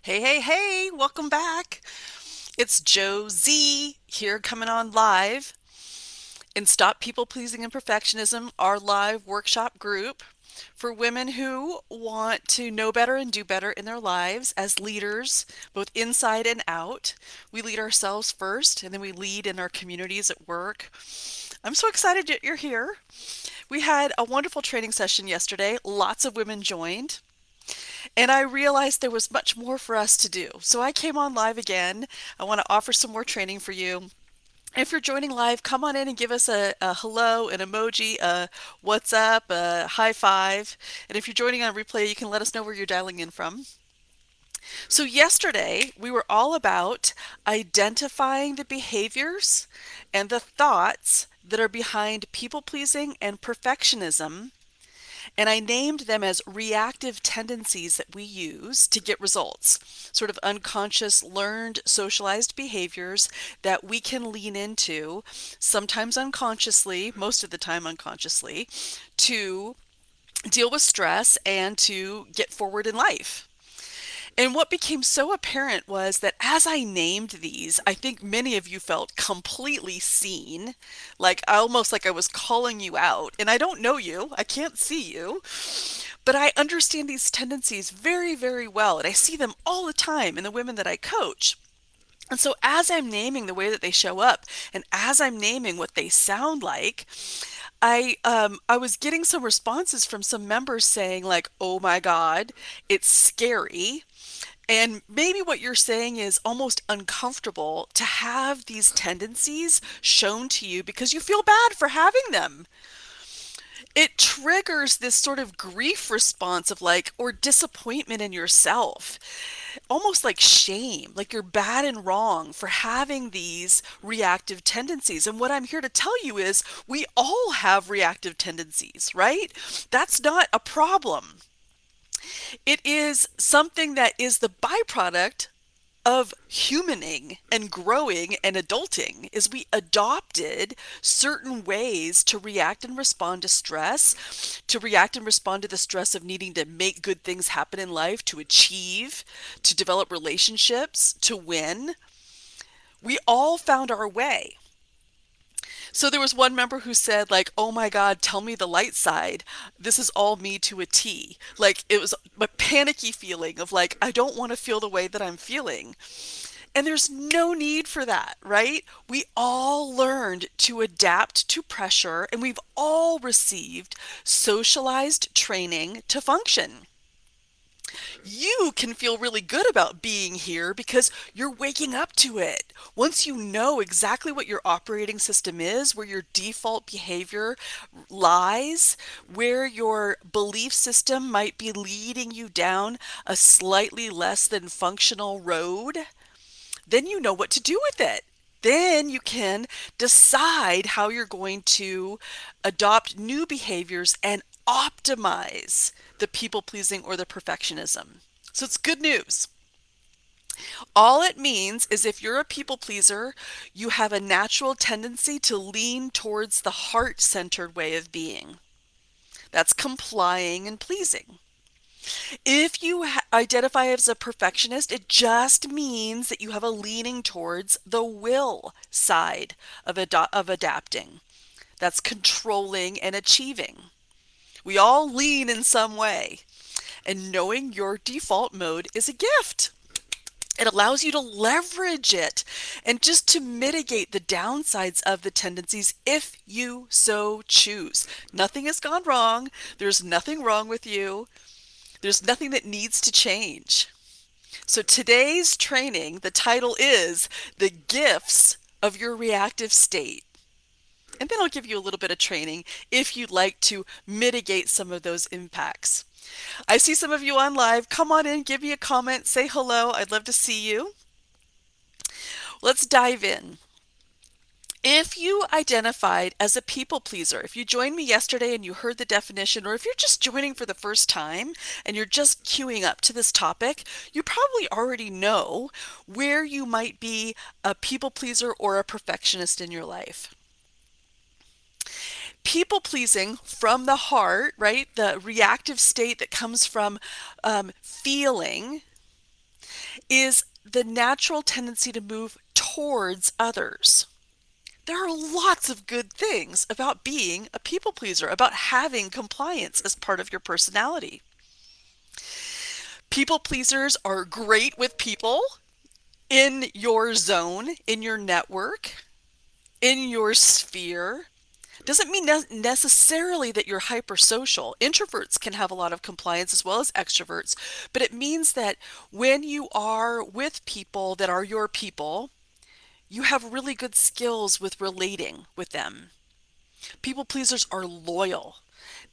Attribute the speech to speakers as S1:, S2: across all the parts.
S1: Hey, hey, hey, welcome back. It's Josie here coming on live in Stop People Pleasing and Perfectionism, our live workshop group for women who want to know better and do better in their lives as leaders, both inside and out. We lead ourselves first, and then we lead in our communities at work. I'm so excited that you're here. We had a wonderful training session yesterday. Lots of women joined. And I realized there was much more for us to do. So I came on live again. I want to offer some more training for you. If you're joining live, come on in and give us a hello, an emoji, a what's up, a high five. And if you're joining on replay, you can let us know where you're dialing in from. So yesterday, we were all about identifying the behaviors and the thoughts that are behind people pleasing and perfectionism, and I named them as reactive tendencies that we use to get results, sort of unconscious, learned, socialized behaviors that we can lean into, sometimes unconsciously, most of the time unconsciously, to deal with stress and to get forward in life. And what became so apparent was that as I named these, I think many of you felt completely seen, like almost like I was calling you out. And I don't know you, I can't see you, but I understand these tendencies very, very well. And I see them all the time in the women that I coach. And so as I'm naming the way that they show up and as I'm naming what they sound like, I was getting some responses from some members saying like, "Oh my God, it's scary." And maybe what you're saying is almost uncomfortable to have these tendencies shown to you because you feel bad for having them. It triggers this sort of grief response of like, or disappointment in yourself, almost like shame, like you're bad and wrong for having these reactive tendencies. And what I'm here to tell you is we all have reactive tendencies, right? That's not a problem. It is something that is the byproduct of humaning and growing and adulting is we adopted certain ways to react and respond to stress, to react and respond to the stress of needing to make good things happen in life, to achieve, to develop relationships, to win. We all found our way. So there was one member who said like, "Oh my God, tell me the light side. This is all me to a T." Like it was a panicky feeling of like, I don't want to feel the way that I'm feeling. And there's no need for that, right? We all learned to adapt to pressure and we've all received socialized training to function. You can feel really good about being here because you're waking up to it. Once you know exactly what your operating system is, where your default behavior lies, where your belief system might be leading you down a slightly less than functional road, then you know what to do with it. Then you can decide how you're going to adopt new behaviors and optimize the people pleasing or the perfectionism. So it's good news. All it means is if you're a people pleaser, you have a natural tendency to lean towards the heart centered way of being. That's complying and pleasing. If you identify as a perfectionist, it just means that you have a leaning towards the will side of adapting. That's controlling and achieving. We all lean in some way, and knowing your default mode is a gift. It allows you to leverage it and just to mitigate the downsides of the tendencies if you so choose. Nothing has gone wrong. There's nothing wrong with you. There's nothing that needs to change. So today's training, the title is The Gifts of Your Reactive State. And then I'll give you a little bit of training if you'd like to mitigate some of those impacts. I see some of you on live. Come on in, give me a comment, say hello. I'd love to see you. Let's dive in. If you identified as a people pleaser, if you joined me yesterday and you heard the definition, or if you're just joining for the first time and you're just queuing up to this topic, you probably already know where you might be a people pleaser or a perfectionist in your life. People pleasing from the heart, right? The reactive state that comes from feeling is the natural tendency to move towards others. There are lots of good things about being a people pleaser, about having compliance as part of your personality. People pleasers are great with people in your zone, in your network, in your sphere. Doesn't mean necessarily that you're hypersocial. Introverts can have a lot of compliance as well as extroverts, but it means that when you are with people that are your people, you have really good skills with relating with them. People pleasers are loyal.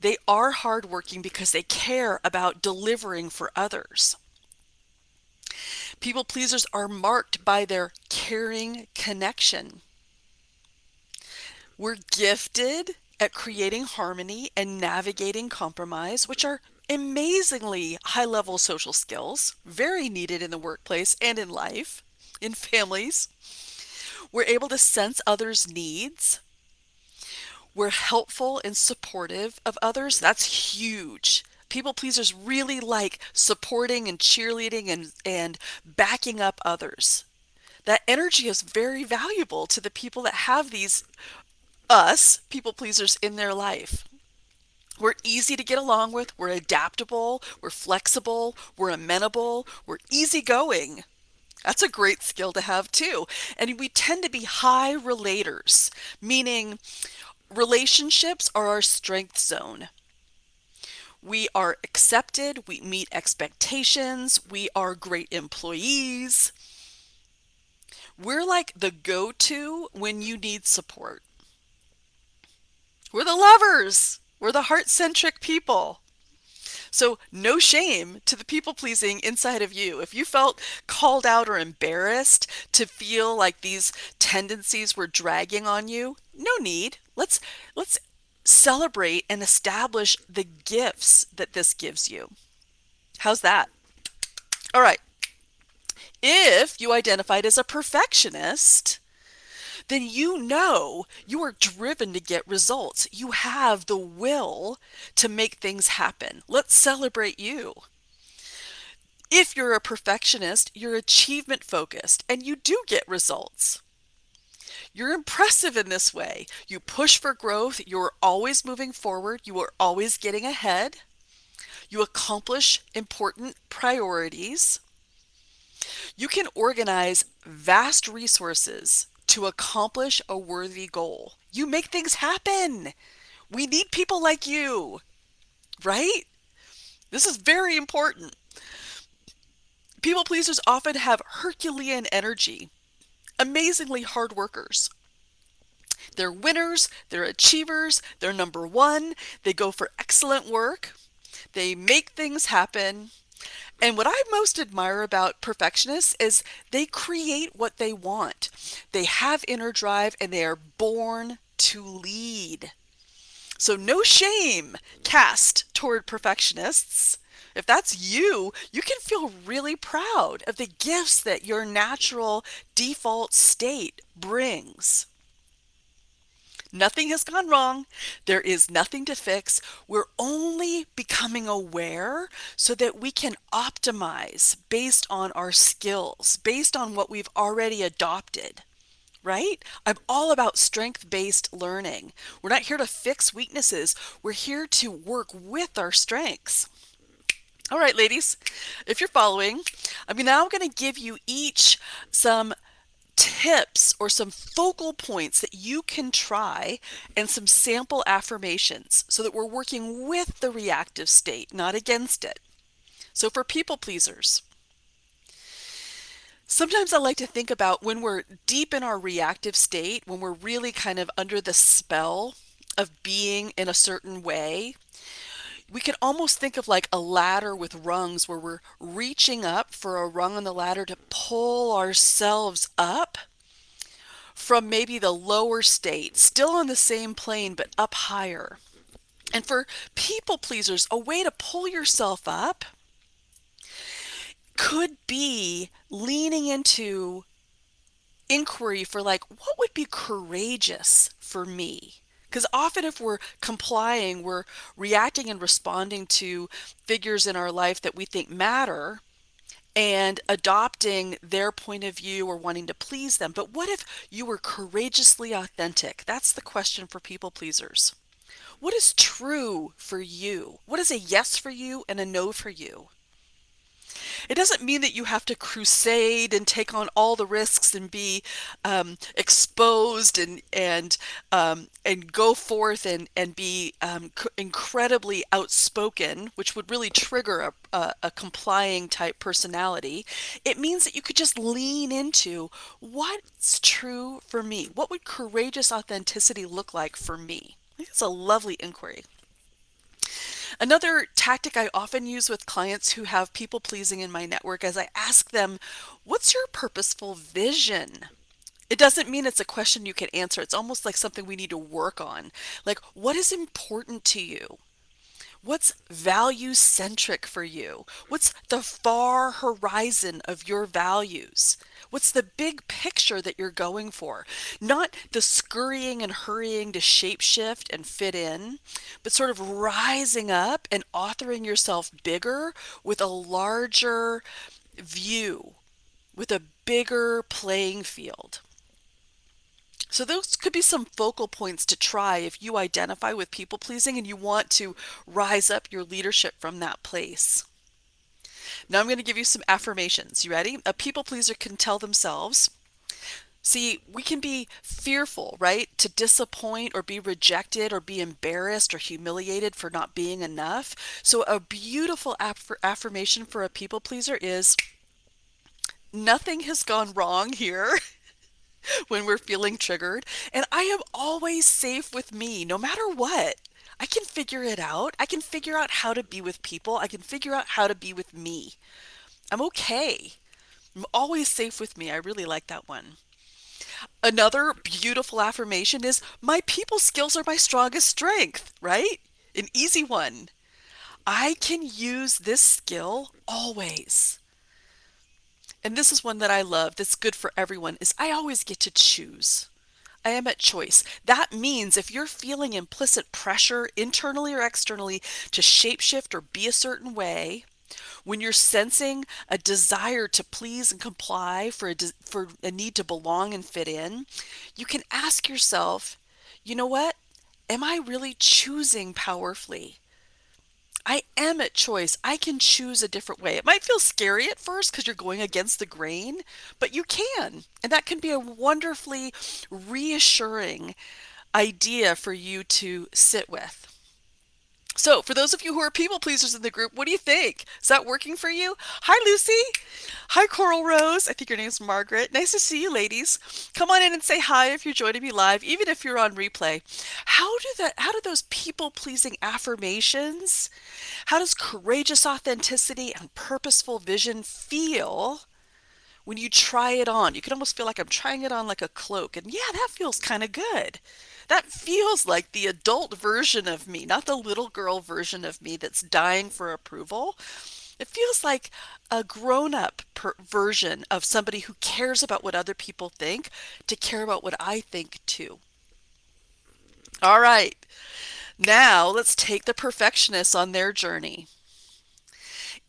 S1: They are hardworking because they care about delivering for others. People pleasers are marked by their caring connection. We're gifted at creating harmony and navigating compromise, which are amazingly high-level social skills, very needed in the workplace and in life, in families. We're able to sense others' needs. We're helpful and supportive of others. That's huge. People pleasers really like supporting and cheerleading and backing up others. That energy is very valuable to the people that have these us people pleasers in their life. We're easy to get along with, we're adaptable, we're flexible, we're amenable, we're easygoing. That's a great skill to have too. And we tend to be high relators, meaning relationships are our strength zone. We are accepted, we meet expectations, we are great employees. We're like the go-to when you need support. We're the lovers. We're the heart-centric people. So no shame to the people-pleasing inside of you. If you felt called out or embarrassed to feel like these tendencies were dragging on you, no need. Let's celebrate and establish the gifts that this gives you. How's that? All right. If you identified as a perfectionist, then you know you are driven to get results. You have the will to make things happen. Let's celebrate you. If you're a perfectionist, you're achievement focused and you do get results. You're impressive in this way. You push for growth. You're always moving forward. You are always getting ahead. You accomplish important priorities. You can organize vast resources to accomplish a worthy goal. You make things happen. We need people like you, right? This is very important. People pleasers often have Herculean energy, amazingly hard workers. They're winners, they're achievers, they're number one, they go for excellent work, they make things happen. And what I most admire about perfectionists is they create what they want. They have inner drive and they are born to lead. So no shame cast toward perfectionists. If that's you, you can feel really proud of the gifts that your natural default state brings. Nothing has gone wrong. There is nothing to fix. We're only becoming aware so that we can optimize based on our skills, based on what we've already adopted, right? I'm all about strength-based learning. We're not here to fix weaknesses. We're here to work with our strengths. All right, ladies, if you're following, I'm now going to give you each some tips or some focal points that you can try and some sample affirmations so that we're working with the reactive state, not against it. So for people pleasers, sometimes I like to think about when we're deep in our reactive state, when we're really kind of under the spell of being in a certain way, we can almost think of like a ladder with rungs where we're reaching up for a rung on the ladder to pull ourselves up from maybe the lower state, still on the same plane, but up higher. And for people pleasers, a way to pull yourself up could be leaning into inquiry for like, what would be courageous for me? Because often if we're complying, we're reacting and responding to figures in our life that we think matter, and adopting their point of view or wanting to please them. But what if you were courageously authentic? That's the question for people pleasers. What is true for you? What is a yes for you and a no for you? It doesn't mean that you have to crusade and take on all the risks and be exposed and go forth and be incredibly outspoken, which would really trigger a complying type personality. It means that you could just lean into what's true for me. What would courageous authenticity look like for me? I think it's a lovely inquiry. Another tactic I often use with clients who have people pleasing in my network is I ask them, what's your purposeful vision? It doesn't mean it's a question you can answer. It's almost like something we need to work on. Like, what is important to you? What's value centric for you? What's the far horizon of your values? What's the big picture that you're going for? Not the scurrying and hurrying to shapeshift and fit in, but sort of rising up and authoring yourself bigger with a larger view, with a bigger playing field. So those could be some focal points to try if you identify with people pleasing and you want to rise up your leadership from that place. Now I'm going to give you some affirmations. You ready? A people pleaser can tell themselves, see, we can be fearful, right? To disappoint or be rejected or be embarrassed or humiliated for not being enough. So a beautiful affirmation for a people pleaser is, nothing has gone wrong here. When we're feeling triggered. And I am always safe with me, no matter what. I can figure it out. I can figure out how to be with people. I can figure out how to be with me. I'm okay. I'm always safe with me. I really like that one. Another beautiful affirmation is, my people skills are my strongest strength, right? An easy one. I can use this skill always. And this is one that I love that's good for everyone, is I always get to choose. I am at choice. That means if you're feeling implicit pressure internally or externally to shapeshift or be a certain way, when you're sensing a desire to please and comply for a need to belong and fit in, you can ask yourself, you know what? Am I really choosing powerfully? I am at choice. I can choose a different way. It might feel scary at first because you're going against the grain, but you can. And that can be a wonderfully reassuring idea for you to sit with. So, for those of you who are people pleasers in the group, what do you think? Is that working for you? Hi, Lucy. Hi, Coral Rose. I think your name's Margaret. Nice to see you, ladies. Come on in and say hi if you're joining me live, even if you're on replay. How do those people pleasing affirmations, how does courageous authenticity and purposeful vision feel when you try it on? You can almost feel like I'm trying it on like a cloak. And yeah, that feels kind of good. That feels like the adult version of me, not the little girl version of me that's dying for approval. It feels like a grown-up version of somebody who cares about what other people think to care about what I think too. All right, now let's take the perfectionists on their journey.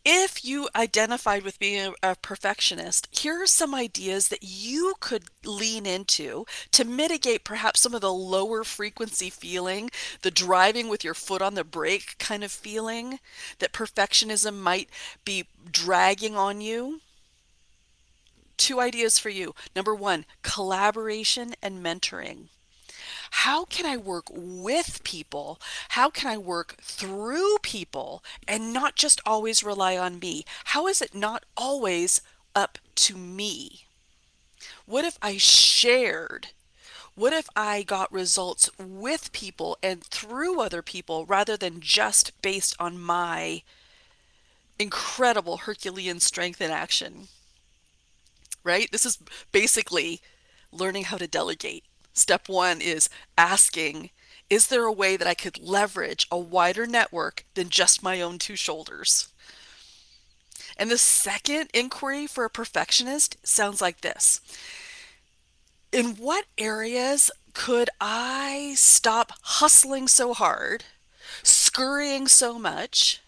S1: If you identified with being a perfectionist, here are some ideas that you could lean into to mitigate perhaps some of the lower frequency feeling, the driving with your foot on the brake kind of feeling that perfectionism might be dragging on you. Two ideas for you. Number one, collaboration and mentoring. How can I work with people? How can I work through people and not just always rely on me? How is it not always up to me? What if I shared? What if I got results with people and through other people rather than just based on my incredible Herculean strength in action? Right? This is basically learning how to delegate. Step one is asking, is there a way that I could leverage a wider network than just my own two shoulders? And the second inquiry for a perfectionist sounds like this. In what areas could I stop hustling so hard, scurrying so much,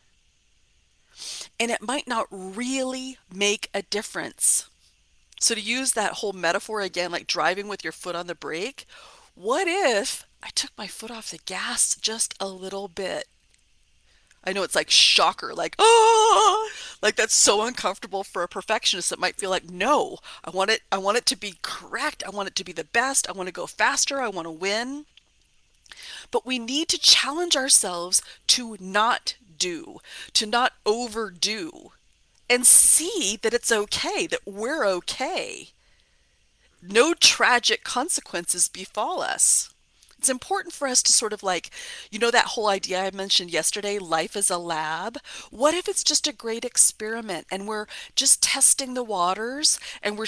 S1: and it might not really make a difference. So to use that whole metaphor again, like driving with your foot on the brake, what if I took my foot off the gas just a little bit? I know it's like shocker, like, oh, like that's so uncomfortable for a perfectionist that might feel like, no, I want it to be correct. I want it to be the best. I want to go faster. I want to win. But we need to challenge ourselves to not do, to not overdo, and see that it's okay, that we're okay. No tragic consequences befall us. It's important for us to sort of like, that whole idea I mentioned yesterday, life is a lab. What if it's just a great experiment and we're just testing the waters and we're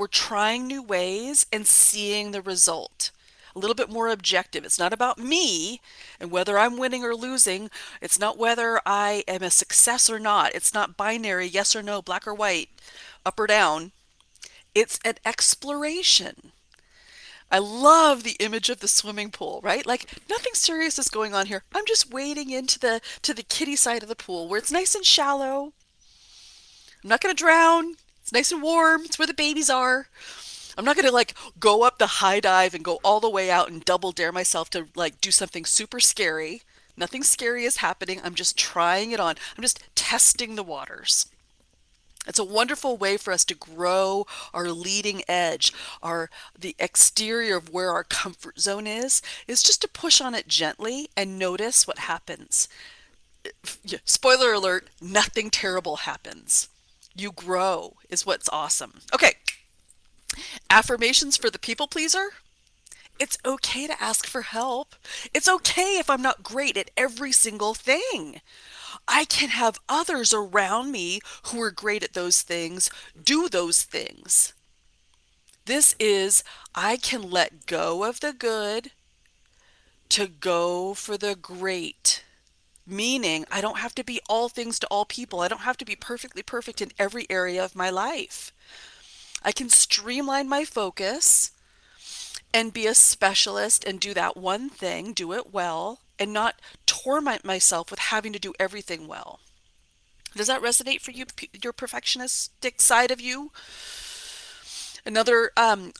S1: trying new ways and seeing the result? A little bit more objective. It's not about me and whether I'm winning or losing. It's not whether I am a success or not. It's not binary, yes or no, black or white, up or down. It's an exploration. I love the image of the swimming pool, right? Like nothing serious is going on here. I'm just wading into the kiddie side of the pool where it's nice and shallow. I'm not going to drown. It's nice and warm. It's where the babies are. I'm not going to like go up the high dive and go all the way out and double dare myself to like do something super scary. Nothing scary is happening. I'm just trying it on. I'm just testing the waters. It's a wonderful way for us to grow our leading edge, the exterior of where our comfort zone is just to push on it gently and notice what happens. Yeah, spoiler alert, nothing terrible happens. You grow is what's awesome. Okay, affirmations for the people pleaser. It's okay to ask for help. It's okay if I'm not great at every single thing. I can have others around me who are great at those things do those things. This is, I can let go of the good to go for the great. Meaning, I don't have to be all things to all people. I don't have to be perfectly perfect in every area of my life. I can streamline my focus and be a specialist and do that one thing, do it well, and not torment myself with having to do everything well. Does that resonate for you, your perfectionistic side of you? Another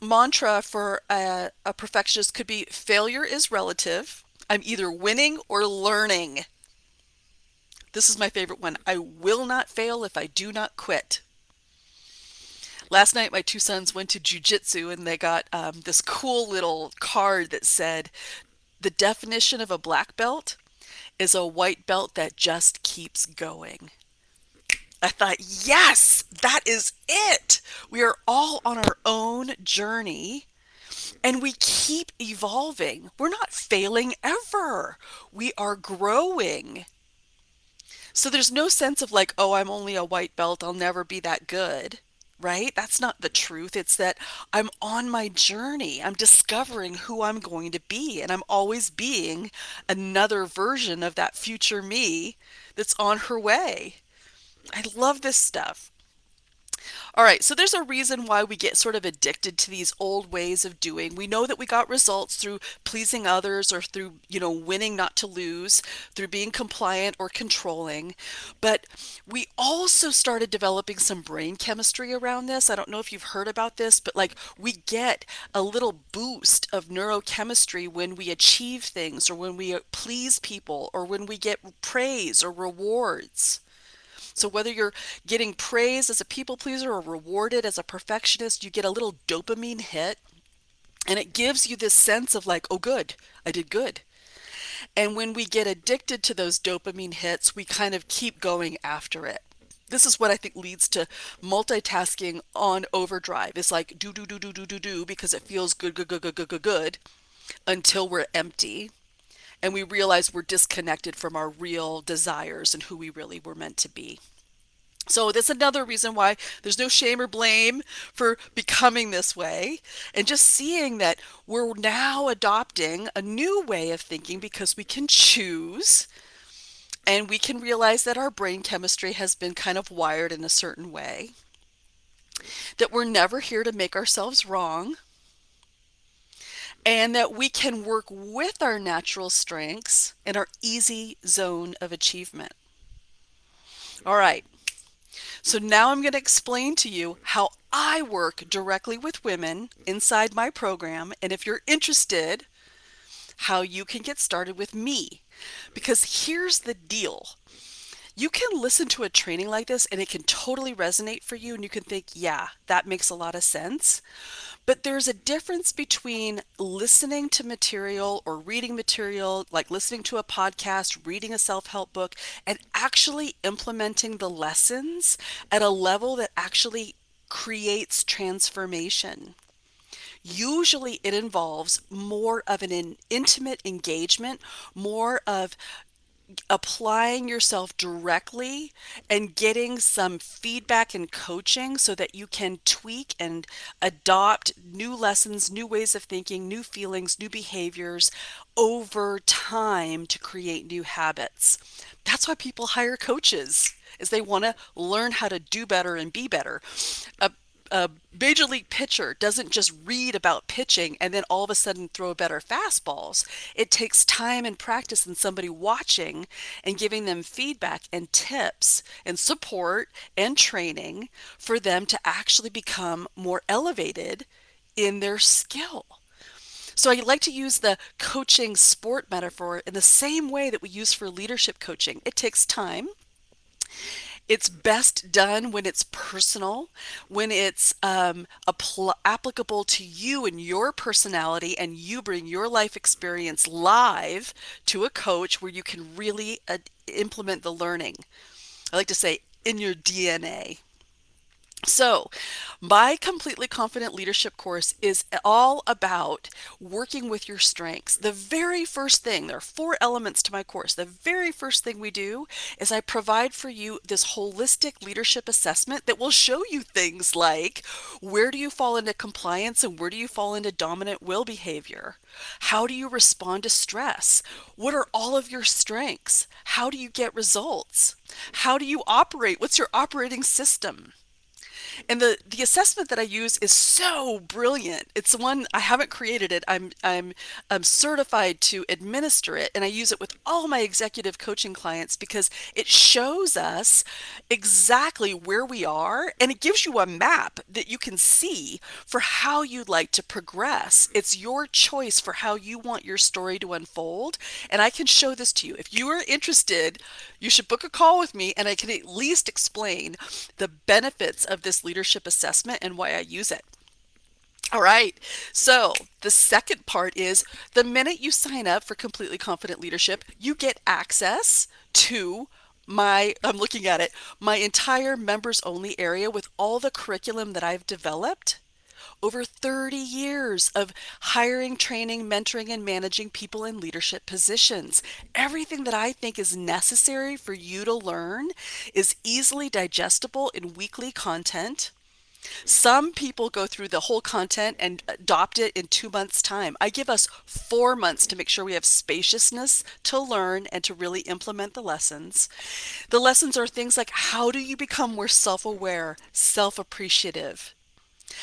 S1: mantra for a perfectionist could be failure is relative. I'm either winning or learning. This is my favorite one. I will not fail if I do not quit. Last night, my two sons went to jujitsu and they got this cool little card that said, the definition of a black belt is a white belt that just keeps going. I thought, yes, that is it. We are all on our own journey and we keep evolving. We're not failing ever. We are growing. So there's no sense of like, oh, I'm only a white belt. I'll never be that good. Right? That's not the truth. It's that I'm on my journey. I'm discovering who I'm going to be. And I'm always being another version of that future me that's on her way. I love this stuff. All right, so there's a reason why we get sort of addicted to these old ways of doing. We know that we got results through pleasing others or through, winning not to lose, through being compliant or controlling. But we also started developing some brain chemistry around this. I don't know if you've heard about this, but like we get a little boost of neurochemistry when we achieve things or when we please people or when we get praise or rewards. So whether you're getting praise as a people pleaser or rewarded as a perfectionist, you get a little dopamine hit and it gives you this sense of like, oh, good, I did good. And when we get addicted to those dopamine hits, we kind of keep going after it. This is what I think leads to multitasking on overdrive. It's like do because it feels good, good, good, good, good, good, good until we're empty and we realize we're disconnected from our real desires and who we really were meant to be. So that's another reason why there's no shame or blame for becoming this way and just seeing that we're now adopting a new way of thinking because we can choose and we can realize that our brain chemistry has been kind of wired in a certain way, that we're never here to make ourselves wrong, and that we can work with our natural strengths and our easy zone of achievement. All right. So now I'm going to explain to you how I work directly with women inside my program. And if you're interested, how you can get started with me. Because here's the deal. You can listen to a training like this and it can totally resonate for you, and you can think, yeah, that makes a lot of sense. But there's a difference between listening to material or reading material, like listening to a podcast, reading a self-help book, and actually implementing the lessons at a level that actually creates transformation. Usually it involves more of an intimate engagement, more of applying yourself directly and getting some feedback and coaching so that you can tweak and adopt new lessons, new ways of thinking, new feelings, new behaviors over time to create new habits. That's why people hire coaches, is they want to learn how to do better and be better. A a major league pitcher doesn't just read about pitching and then all of a sudden throw better fastballs. It takes time and practice and somebody watching and giving them feedback and tips and support and training for them to actually become more elevated in their skill. So I like to use the coaching sport metaphor in the same way that we use for leadership coaching. It takes time. It's best done when it's personal, when it's applicable to you and your personality, and you bring your life experience live to a coach where you can really implement the learning. I like to say in your DNA. So, my Completely Confident Leadership course is all about working with your strengths. The very first thing, there are four elements to my course. The very first thing we do is I provide for you this holistic leadership assessment that will show you things like where do you fall into compliance and where do you fall into dominant will behavior? How do you respond to stress? What are all of your strengths? How do you get results? How do you operate? What's your operating system? And the assessment that I use is so brilliant. It's the one I haven't created it. I'm certified to administer it, and I use it with all my executive coaching clients because it shows us exactly where we are, and it gives you a map that you can see for how you'd like to progress. It's your choice for how you want your story to unfold, and I can show this to you. If you are interested, you should book a call with me, and I can at least explain the benefits of this leadership assessment and why I use it. All right. So the second part is the minute you sign up for Completely Confident Leadership, you get access to I'm looking at it, my entire members only area with all the curriculum that I've developed over 30 years of hiring, training, mentoring, and managing people in leadership positions. Everything that I think is necessary for you to learn is easily digestible in weekly content. Some people go through the whole content and adopt it in 2 months' time. I give us 4 months to make sure we have spaciousness to learn and to really implement the lessons. The lessons are things like how do you become more self-aware, self-appreciative?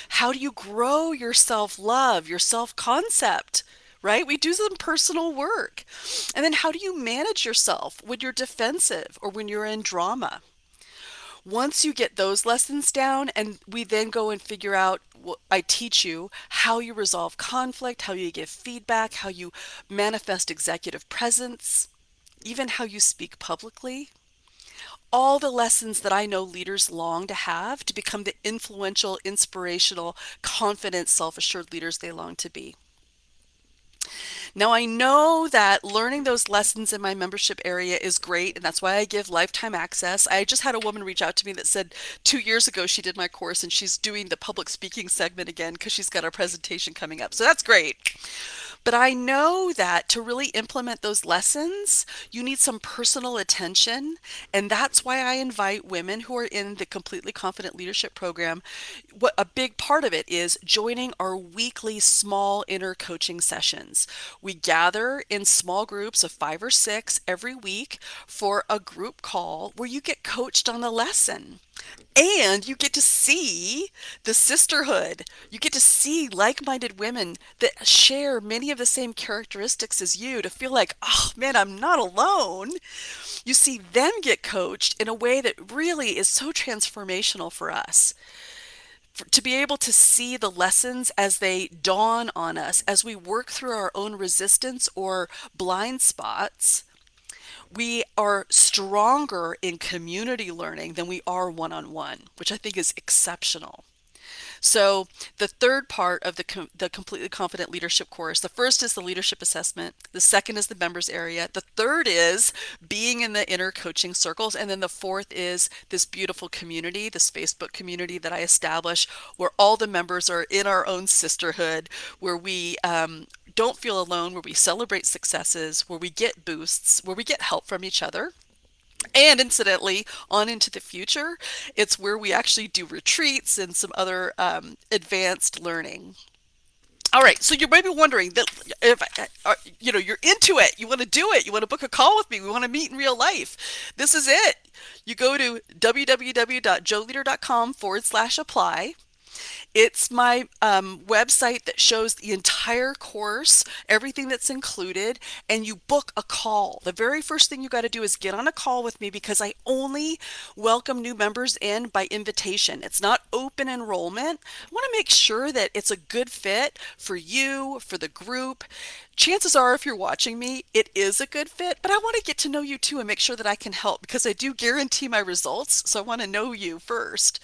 S1: How do you grow your self-love, your self-concept? Right? We do some personal work. And then how do you manage yourself when you're defensive or when you're in drama? Once you get those lessons down, and we then go and figure out, I teach you how you resolve conflict, how you give feedback, how you manifest executive presence, even how you speak publicly. All the lessons that I know leaders long to have to become the influential, inspirational, confident, self-assured leaders they long to be. Now, I know that learning those lessons in my membership area is great, and that's why I give lifetime access. I just had a woman reach out to me that said 2 years ago she did my course and she's doing the public speaking segment again because she's got a presentation coming up. So that's great. But I know that to really implement those lessons, you need some personal attention. And that's why I invite women who are in the Completely Confident Leadership Program. What a big part of it is joining our weekly small inner coaching sessions. We gather in small groups of 5 or 6 every week for a group call where you get coached on a lesson. And you get to see the sisterhood. You get to see like-minded women that share many of the same characteristics as you to feel like, oh man, I'm not alone. You see them get coached in a way that really is so transformational for us. To be able to see the lessons as they dawn on us, as we work through our own resistance or blind spots, we are stronger in community learning than we are one-on-one, which I think is exceptional. So the third part of the Completely Confident Leadership course, the first is the leadership assessment. The second is the members area. The third is being in the inner coaching circles. And then the fourth is this beautiful community, this Facebook community that I establish where all the members are in our own sisterhood, where we don't feel alone, where we celebrate successes, where we get boosts, where we get help from each other. And incidentally, on into the future, it's where we actually do retreats and some other advanced learning. All right, so you might be wondering that if you're into it, you want to do it, you want to book a call with me, we want to meet in real life. This is it. You go to www.joeleader.com/apply. It's my website that shows the entire course, everything that's included, and you book a call. The very first thing you got to do is get on a call with me because I only welcome new members in by invitation. It's not open enrollment. I want to make sure that it's a good fit for you, for the group. Chances are, if you're watching me, it is a good fit, but I want to get to know you too and make sure that I can help because I do guarantee my results. So I want to know you first.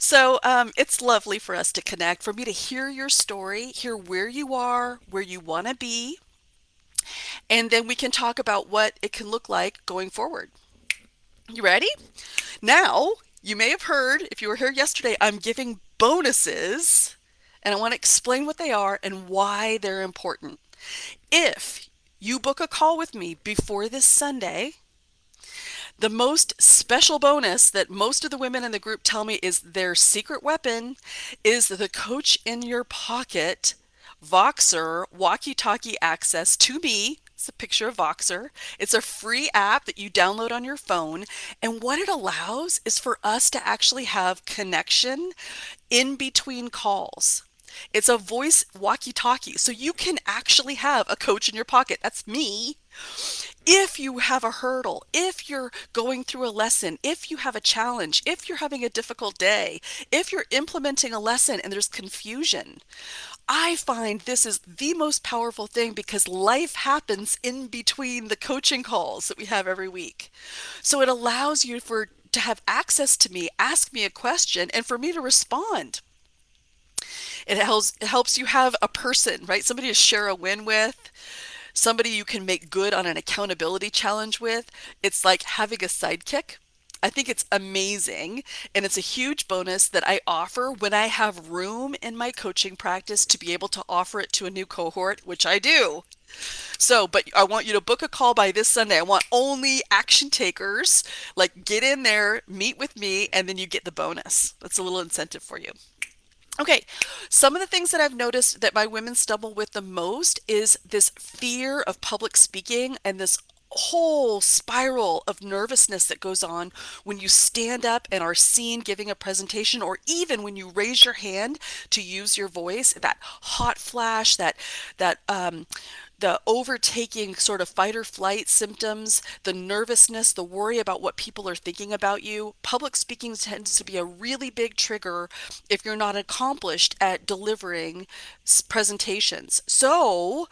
S1: So it's lovely for us to connect, for me to hear your story, hear where you are, where you want to be, and then we can talk about what it can look like going forward. You ready? Now, you may have heard, if you were here yesterday, I'm giving bonuses, and I want to explain what they are and why they're important. If you book a call with me before this Sunday, the most special bonus that most of the women in the group tell me is their secret weapon is the Coach in Your Pocket Voxer walkie-talkie access to me. It's a picture of Voxer. It's a free app that you download on your phone. And what it allows is for us to actually have connection in between calls. It's a voice walkie-talkie. So you can actually have a coach in your pocket. That's me. If you have a hurdle, if you're going through a lesson, if you have a challenge, if you're having a difficult day, if you're implementing a lesson and there's confusion, I find this is the most powerful thing because life happens in between the coaching calls that we have every week. So it allows you to have access to me, ask me a question, and for me to respond. It helps you have a person, right? Somebody to share a win with, somebody you can make good on an accountability challenge with. It's like having a sidekick. I think it's amazing, and it's a huge bonus that I offer when I have room in my coaching practice to be able to offer it to a new cohort, which I do. So, but I want you to book a call by this Sunday. I want only action takers. Like, get in there, meet with me, and then you get the bonus. That's a little incentive for you. Okay, some of the things that I've noticed that my women stumble with the most is this fear of public speaking and this whole spiral of nervousness that goes on when you stand up and are seen giving a presentation, or even when you raise your hand to use your voice, that hot flash, that the overtaking sort of fight or flight symptoms, the nervousness, the worry about what people are thinking about you. Public speaking tends to be a really big trigger if you're not accomplished at delivering presentations. So,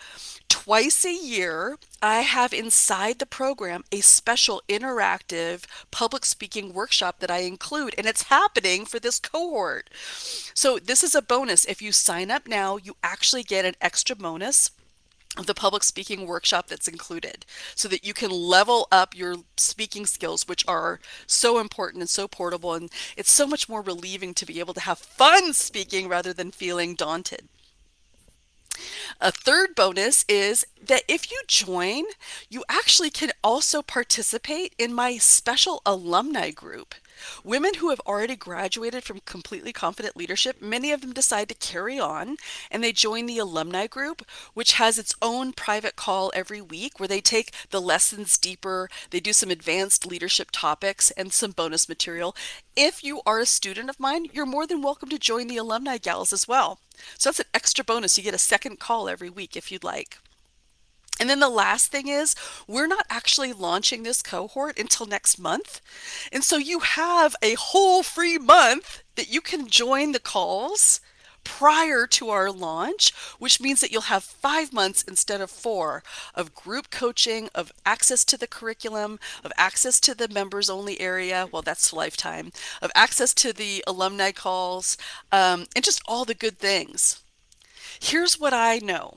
S1: twice a year, I have inside the program a special interactive public speaking workshop that I include, and it's happening for this cohort. So, this is a bonus. If you sign up now, you actually get an extra bonus of the public speaking workshop that's included so that you can level up your speaking skills, which are so important and so portable. And it's so much more relieving to be able to have fun speaking rather than feeling daunted. A third bonus is that if you join, you actually can also participate in my special alumni group. Women who have already graduated from Completely Confident Leadership, many of them decide to carry on and they join the Alumni Group, which has its own private call every week where they take the lessons deeper, they do some advanced leadership topics and some bonus material. If you are a student of mine, you're more than welcome to join the Alumni Gals as well. So that's an extra bonus. You get a second call every week if you'd like. And then the last thing is, we're not actually launching this cohort until next month. And so you have a whole free month that you can join the calls prior to our launch, which means that you'll have 5 months instead of 4 of group coaching, of access to the curriculum, of access to the members only area. Well, that's lifetime, of access to the alumni calls, and just all the good things. Here's what I know.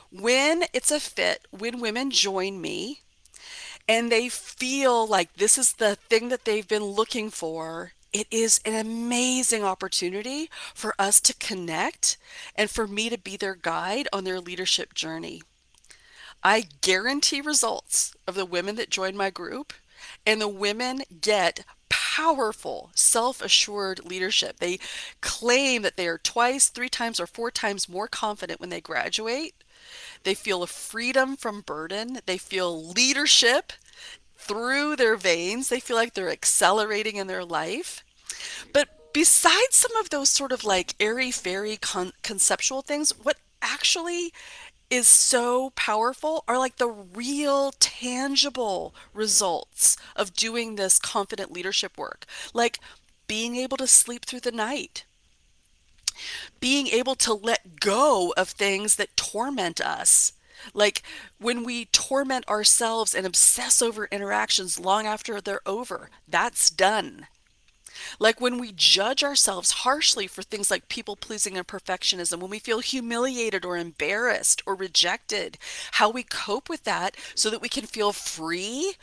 S1: When it's a fit, when women join me and they feel like this is the thing that they've been looking for, it is an amazing opportunity for us to connect and for me to be their guide on their leadership journey. I guarantee results of the women that join my group, and the women get powerful, self-assured leadership. They claim that they are twice, 3 times, or 4 times more confident when they graduate. They feel a freedom from burden. They feel leadership through their veins. They feel like they're accelerating in their life. But besides some of those sort of like airy-fairy conceptual things, what actually is so powerful are like the real tangible results of doing this confident leadership work. Like being able to sleep through the night, being able to let go of things that torment us. Like when we torment ourselves and obsess over interactions long after they're over, that's done. Like when we judge ourselves harshly for things like people pleasing and perfectionism, when we feel humiliated or embarrassed or rejected, how we cope with that so that we can feel free.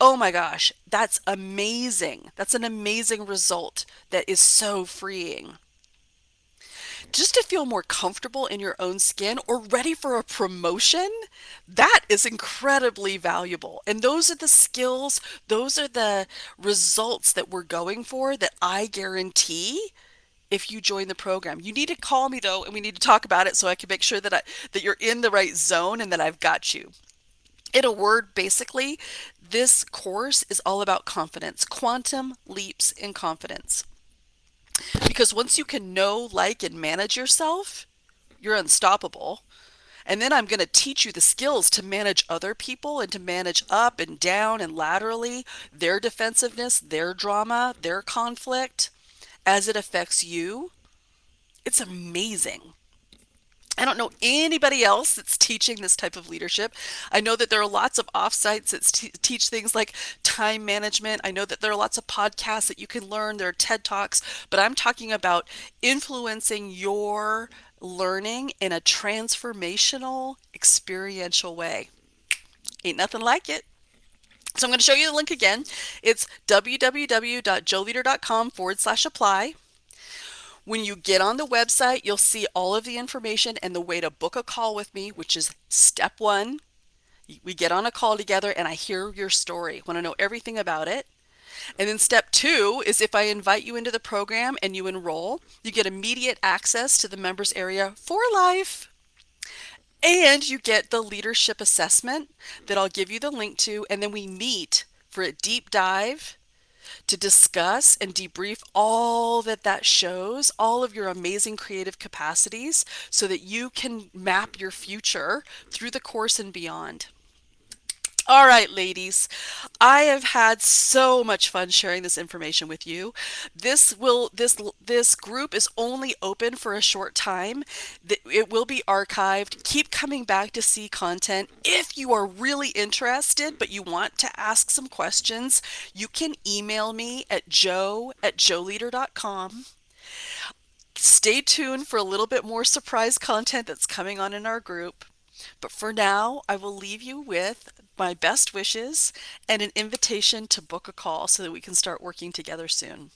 S1: Oh my gosh, that's amazing. That's an amazing result that is so freeing. Just to feel more comfortable in your own skin or ready for a promotion, that is incredibly valuable. And those are the skills, those are the results that we're going for that I guarantee if you join the program. You need to call me though, and we need to talk about it so I can make sure that you're in the right zone and that I've got you. In a word, basically, this course is all about confidence, quantum leaps in confidence. Because once you can know, like, and manage yourself, you're unstoppable. And then I'm going to teach you the skills to manage other people and to manage up and down and laterally their defensiveness, their drama, their conflict as it affects you. It's amazing. I don't know anybody else that's teaching this type of leadership. I know that there are lots of offsites that teach things like time management. I know that there are lots of podcasts that you can learn. There are TED Talks, but I'm talking about influencing your learning in a transformational, experiential way. Ain't nothing like it. So I'm going to show you the link again. It's www.joeleader.com/apply. When you get on the website, you'll see all of the information and the way to book a call with me, which is step 1. We get on a call together and I hear your story. Want to know everything about it. And then step 2 is if I invite you into the program and you enroll, you get immediate access to the members area for life. And you get the leadership assessment that I'll give you the link to. And then we meet for a deep dive to discuss and debrief all that shows, all of your amazing creative capacities, so that you can map your future through the course and beyond. All right, ladies, I have had so much fun sharing this information with you. This group is only open for a short time. It will be archived. Keep coming back to see content. If you are really interested, but you want to ask some questions, you can email me at joe@joeleader.com. Stay tuned for a little bit more surprise content that's coming on in our group. But for now, I will leave you with my best wishes and an invitation to book a call so that we can start working together soon.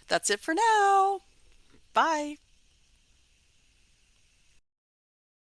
S1: That's it for now. Bye.